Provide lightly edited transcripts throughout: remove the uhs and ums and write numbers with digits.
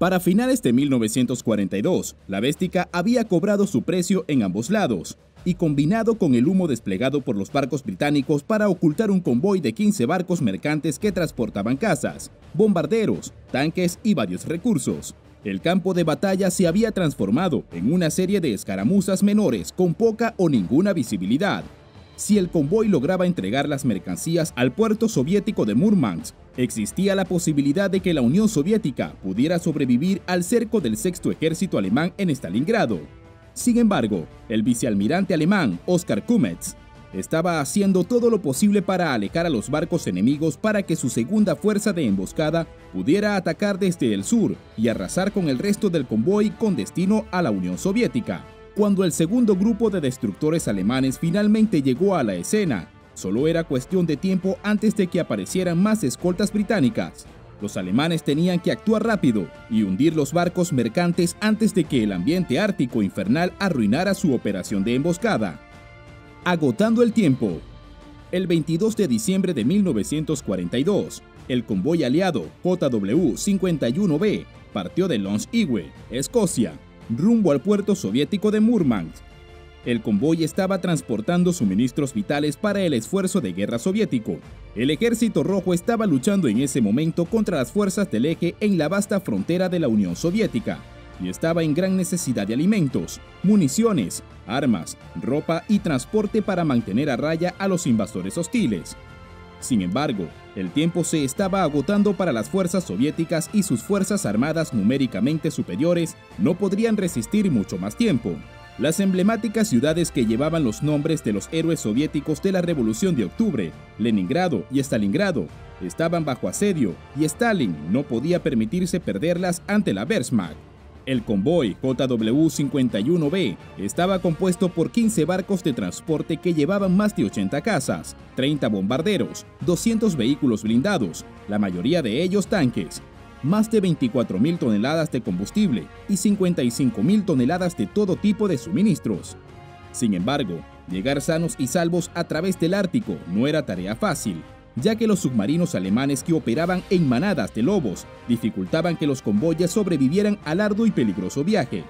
Para finales de 1942, la Béstica había cobrado su precio en ambos lados, y combinado con el humo desplegado por los barcos británicos para ocultar un convoy de 15 barcos mercantes que transportaban cazas, bombarderos, tanques y varios recursos, el campo de batalla se había transformado en una serie de escaramuzas menores con poca o ninguna visibilidad. Si el convoy lograba entregar las mercancías al puerto soviético de Murmansk, existía la posibilidad de que la Unión Soviética pudiera sobrevivir al cerco del sexto ejército alemán en Stalingrado. Sin embargo, el vicealmirante alemán Oskar Kummetz estaba haciendo todo lo posible para alejar a los barcos enemigos para que su segunda fuerza de emboscada pudiera atacar desde el sur y arrasar con el resto del convoy con destino a la Unión Soviética. Cuando el segundo grupo de destructores alemanes finalmente llegó a la escena, solo era cuestión de tiempo antes de que aparecieran más escoltas británicas. Los alemanes tenían que actuar rápido y hundir los barcos mercantes antes de que el ambiente ártico infernal arruinara su operación de emboscada. Agotando el tiempo. El 22 de diciembre de 1942, el convoy aliado JW-51B partió de Lonshiwe, Escocia, rumbo al puerto soviético de Murmansk. El convoy estaba transportando suministros vitales para el esfuerzo de guerra soviético. El Ejército Rojo estaba luchando en ese momento contra las fuerzas del Eje en la vasta frontera de la Unión Soviética y estaba en gran necesidad de alimentos, municiones, armas, ropa y transporte para mantener a raya a los invasores hostiles. Sin embargo, el tiempo se estaba agotando para las fuerzas soviéticas y sus fuerzas armadas numéricamente superiores no podrían resistir mucho más tiempo. Las emblemáticas ciudades que llevaban los nombres de los héroes soviéticos de la Revolución de Octubre, Leningrado y Stalingrado, estaban bajo asedio y Stalin no podía permitirse perderlas ante la Wehrmacht. El convoy JW-51B estaba compuesto por 15 barcos de transporte que llevaban más de 80 cazas, 30 bombarderos, 200 vehículos blindados, la mayoría de ellos tanques, más de 24.000 toneladas de combustible y 55.000 toneladas de todo tipo de suministros. Sin embargo, llegar sanos y salvos a través del Ártico no era tarea fácil, ya que los submarinos alemanes que operaban en manadas de lobos dificultaban que los convoyes sobrevivieran al arduo y peligroso viaje.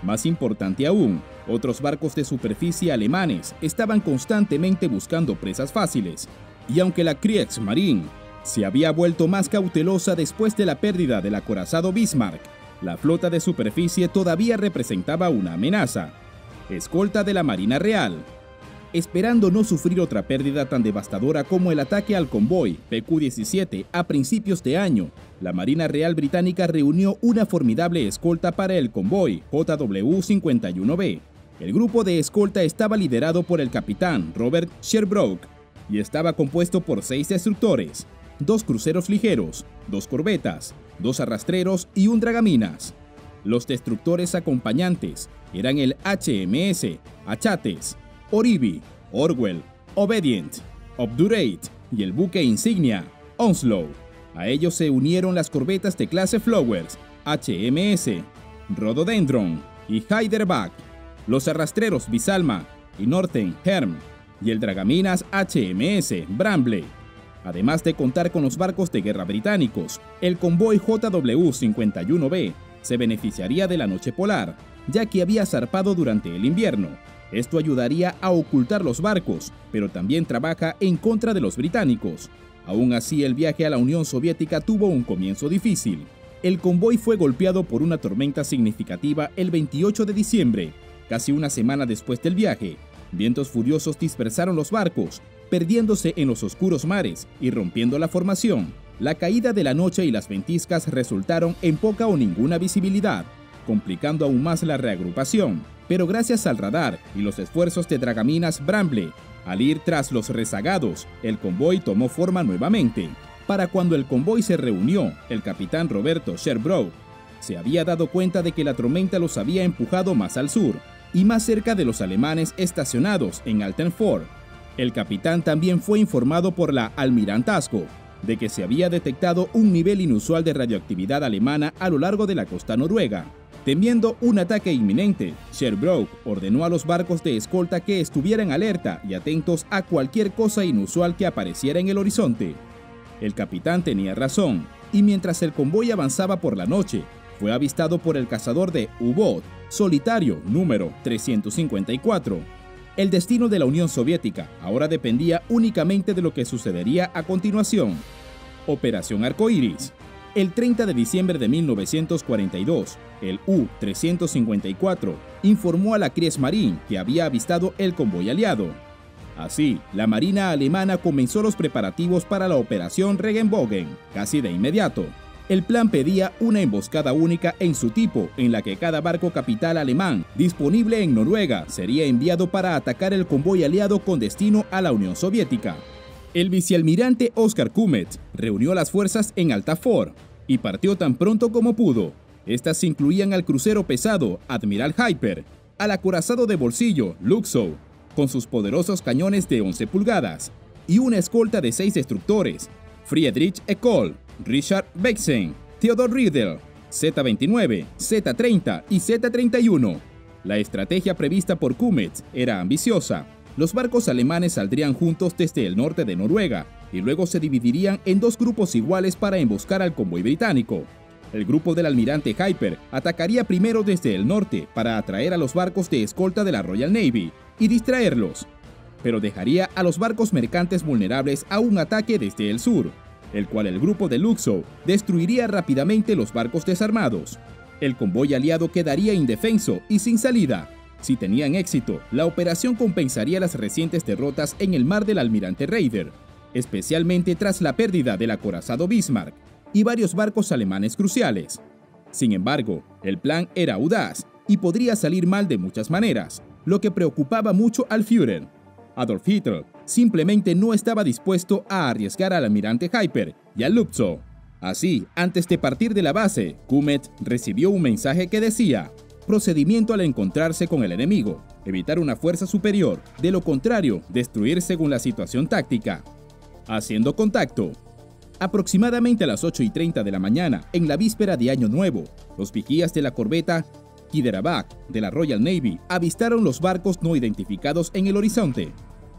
Más importante aún, otros barcos de superficie alemanes estaban constantemente buscando presas fáciles, y aunque la Kriegsmarine se había vuelto más cautelosa después de la pérdida del acorazado Bismarck, la flota de superficie todavía representaba una amenaza. Escolta de la Marina Real. Esperando no sufrir otra pérdida tan devastadora como el ataque al convoy PQ-17 a principios de año, la Marina Real Británica reunió una formidable escolta para el convoy JW-51B. El grupo de escolta estaba liderado por el capitán Robert Sherbrooke y estaba compuesto por 6 destructores, 2 cruceros ligeros, 2 corbetas, 2 arrastreros y un dragaminas. Los destructores acompañantes eran el HMS Achates, Oribi, Orwell, Obedient, Obdurate y el buque insignia Onslow. A ellos se unieron las corbetas de clase Flowers, HMS Rhododendron y Hyderabad, los arrastreros Bisalma y Northern Herm y el dragaminas HMS Bramble. Además de contar con los barcos de guerra británicos, el convoy JW-51B se beneficiaría de la noche polar, ya que había zarpado durante el invierno. Esto ayudaría a ocultar los barcos, pero también trabaja en contra de los británicos. Aún así, el viaje a la Unión Soviética tuvo un comienzo difícil. El convoy fue golpeado por una tormenta significativa el 28 de diciembre, casi una semana después del viaje. Vientos furiosos dispersaron los barcos, perdiéndose en los oscuros mares y rompiendo la formación. La caída de la noche y las ventiscas resultaron en poca o ninguna visibilidad, complicando aún más la reagrupación. Pero gracias al radar y los esfuerzos de dragaminas Bramble, al ir tras los rezagados, el convoy tomó forma nuevamente. Para cuando el convoy se reunió, el capitán Roberto Sherbrooke se había dado cuenta de que la tormenta los había empujado más al sur y más cerca de los alemanes estacionados en Altenford. El capitán también fue informado por la Almirantazgo de que se había detectado un nivel inusual de radioactividad alemana a lo largo de la costa noruega. Temiendo un ataque inminente, Sherbrooke ordenó a los barcos de escolta que estuvieran alerta y atentos a cualquier cosa inusual que apareciera en el horizonte. El capitán tenía razón, y mientras el convoy avanzaba por la noche, fue avistado por el cazador de U-Boot solitario número 354. El destino de la Unión Soviética ahora dependía únicamente de lo que sucedería a continuación. Operación Arcoíris. El 30 de diciembre de 1942, el U-354 informó a la Kriegsmarine que había avistado el convoy aliado. Así, la Marina alemana comenzó los preparativos para la Operación Regenbogen, casi de inmediato. El plan pedía una emboscada única en su tipo, en la que cada barco capital alemán disponible en Noruega sería enviado para atacar el convoy aliado con destino a la Unión Soviética. El vicealmirante Oscar Kummet reunió las fuerzas en Altafjord y partió tan pronto como pudo. Estas incluían al crucero pesado Admiral Hyper, al acorazado de bolsillo Lützow, con sus poderosos cañones de 11 pulgadas, y una escolta de 6 destructores, Friedrich Ecole, Richard Bexen, Theodor Riedel, Z-29, Z-30 y Z-31. La estrategia prevista por Kummet era ambiciosa. Los barcos alemanes saldrían juntos desde el norte de Noruega y luego se dividirían en dos grupos iguales para emboscar al convoy británico. El grupo del almirante Hyper atacaría primero desde el norte para atraer a los barcos de escolta de la Royal Navy y distraerlos, pero dejaría a los barcos mercantes vulnerables a un ataque desde el sur, el cual el grupo de Lützow destruiría rápidamente los barcos desarmados. El convoy aliado quedaría indefenso y sin salida. Si tenían éxito, la operación compensaría las recientes derrotas en el mar del almirante Raeder, especialmente tras la pérdida del acorazado Bismarck y varios barcos alemanes cruciales. Sin embargo, el plan era audaz y podría salir mal de muchas maneras, lo que preocupaba mucho al Führer. Adolf Hitler simplemente no estaba dispuesto a arriesgar al almirante Hyper y a Lützow. Así, antes de partir de la base, Kummet recibió un mensaje que decía: procedimiento al encontrarse con el enemigo, evitar una fuerza superior, de lo contrario, destruir según la situación táctica. Haciendo contacto. Aproximadamente a las 8:30 de la mañana, en la víspera de Año Nuevo, los vigías de la corbeta Hyderabad de la Royal Navy avistaron los barcos no identificados en el horizonte.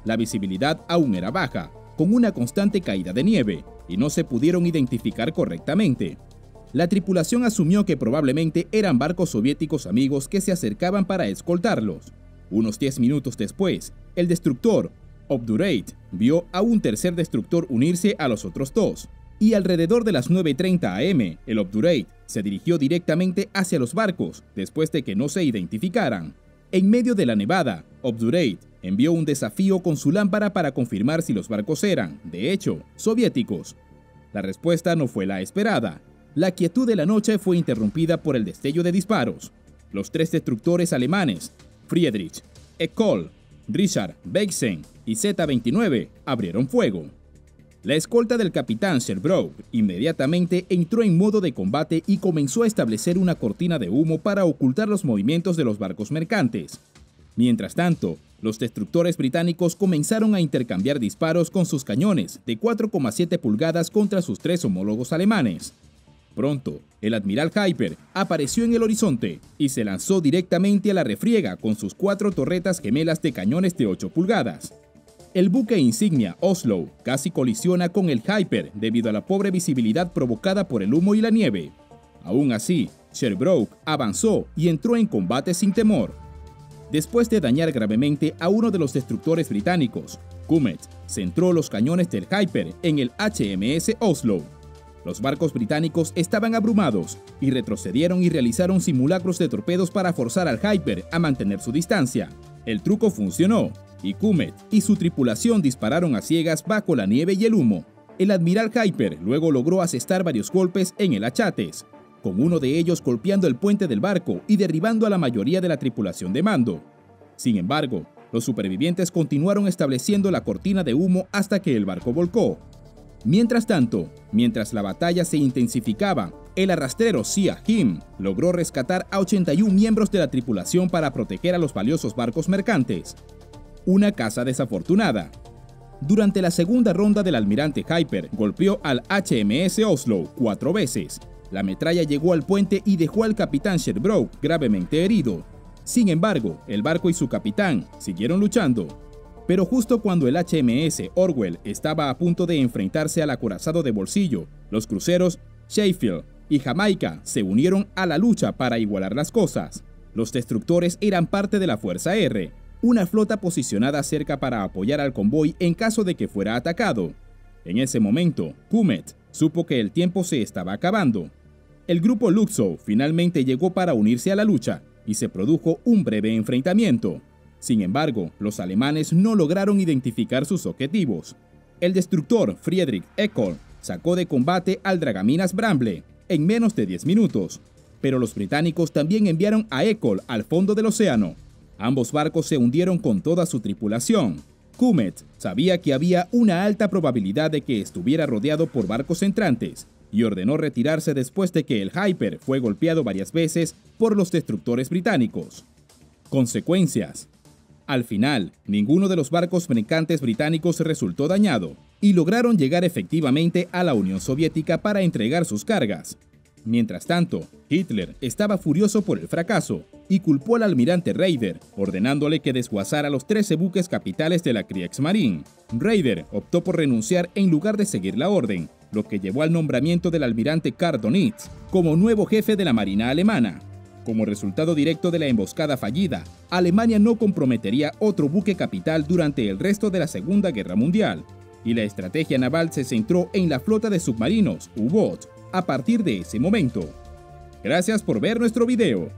La visibilidad aún era baja, con una constante caída de nieve, y no se pudieron identificar correctamente. La tripulación asumió que probablemente eran barcos soviéticos amigos que se acercaban para escoltarlos. Unos 10 minutos después, el destructor Obdurate vio a un tercer destructor unirse a los otros dos, y alrededor de las 9:30 am, el Obdurate se dirigió directamente hacia los barcos después de que no se identificaran. En medio de la nevada, Obdurate envió un desafío con su lámpara para confirmar si los barcos eran, de hecho, soviéticos. La respuesta no fue la esperada. La quietud de la noche fue interrumpida por el destello de disparos. Los tres destructores alemanes, Friedrich, Ecole, Richard Bexen y Z-29, abrieron fuego. La escolta del capitán Sherbrooke inmediatamente entró en modo de combate y comenzó a establecer una cortina de humo para ocultar los movimientos de los barcos mercantes. Mientras tanto, los destructores británicos comenzaron a intercambiar disparos con sus cañones de 4,7 pulgadas contra sus tres homólogos alemanes. Pronto, el admiral Hyper apareció en el horizonte y se lanzó directamente a la refriega con sus 4 torretas gemelas de cañones de 8 pulgadas. El buque insignia Oslo casi colisiona con el Hyper debido a la pobre visibilidad provocada por el humo y la nieve. Aún así, Sherbrooke avanzó y entró en combate sin temor. Después de dañar gravemente a uno de los destructores británicos, Kummet centró los cañones del Hyper en el HMS Oslo. Los barcos británicos estaban abrumados y retrocedieron y realizaron simulacros de torpedos para forzar al Hyper a mantener su distancia. El truco funcionó, y Kummet y su tripulación dispararon a ciegas bajo la nieve y el humo. El admiral Hyper luego logró asestar varios golpes en el Achates, con uno de ellos golpeando el puente del barco y derribando a la mayoría de la tripulación de mando. Sin embargo, los supervivientes continuaron estableciendo la cortina de humo hasta que el barco volcó. Mientras tanto, mientras la batalla se intensificaba, el arrastrero Sia Him logró rescatar a 81 miembros de la tripulación para proteger a los valiosos barcos mercantes. Una caza desafortunada. Durante la segunda ronda del almirante Hyper golpeó al HMS Oslo 4 veces. La metralla llegó al puente y dejó al capitán Sherbrooke gravemente herido. Sin embargo, el barco y su capitán siguieron luchando. Pero justo cuando el HMS Orwell estaba a punto de enfrentarse al acorazado de bolsillo, los cruceros Sheffield, y Jamaica se unieron a la lucha para igualar las cosas. Los destructores eran parte de la Fuerza R, una flota posicionada cerca para apoyar al convoy en caso de que fuera atacado. En ese momento, Kumet supo que el tiempo se estaba acabando. El grupo Lukso finalmente llegó para unirse a la lucha y se produjo un breve enfrentamiento. Sin embargo, los alemanes no lograron identificar sus objetivos. El destructor Friedrich Eckel sacó de combate al dragaminas Bramble en menos de 10 minutos, pero los británicos también enviaron a Eckel al fondo del océano. Ambos barcos se hundieron con toda su tripulación. Kumet sabía que había una alta probabilidad de que estuviera rodeado por barcos entrantes y ordenó retirarse después de que el Hyper fue golpeado varias veces por los destructores británicos. Consecuencias. Al final, ninguno de los barcos mercantes británicos resultó dañado y lograron llegar efectivamente a la Unión Soviética para entregar sus cargas. Mientras tanto, Hitler estaba furioso por el fracaso y culpó al almirante Raeder, ordenándole que desguazara los 13 buques capitales de la Kriegsmarine. Raeder optó por renunciar en lugar de seguir la orden, lo que llevó al nombramiento del almirante Karl Donitz como nuevo jefe de la Marina alemana. Como resultado directo de la emboscada fallida, Alemania no comprometería otro buque capital durante el resto de la Segunda Guerra Mundial, y la estrategia naval se centró en la flota de submarinos, U-Boot, a partir de ese momento. Gracias por ver nuestro video.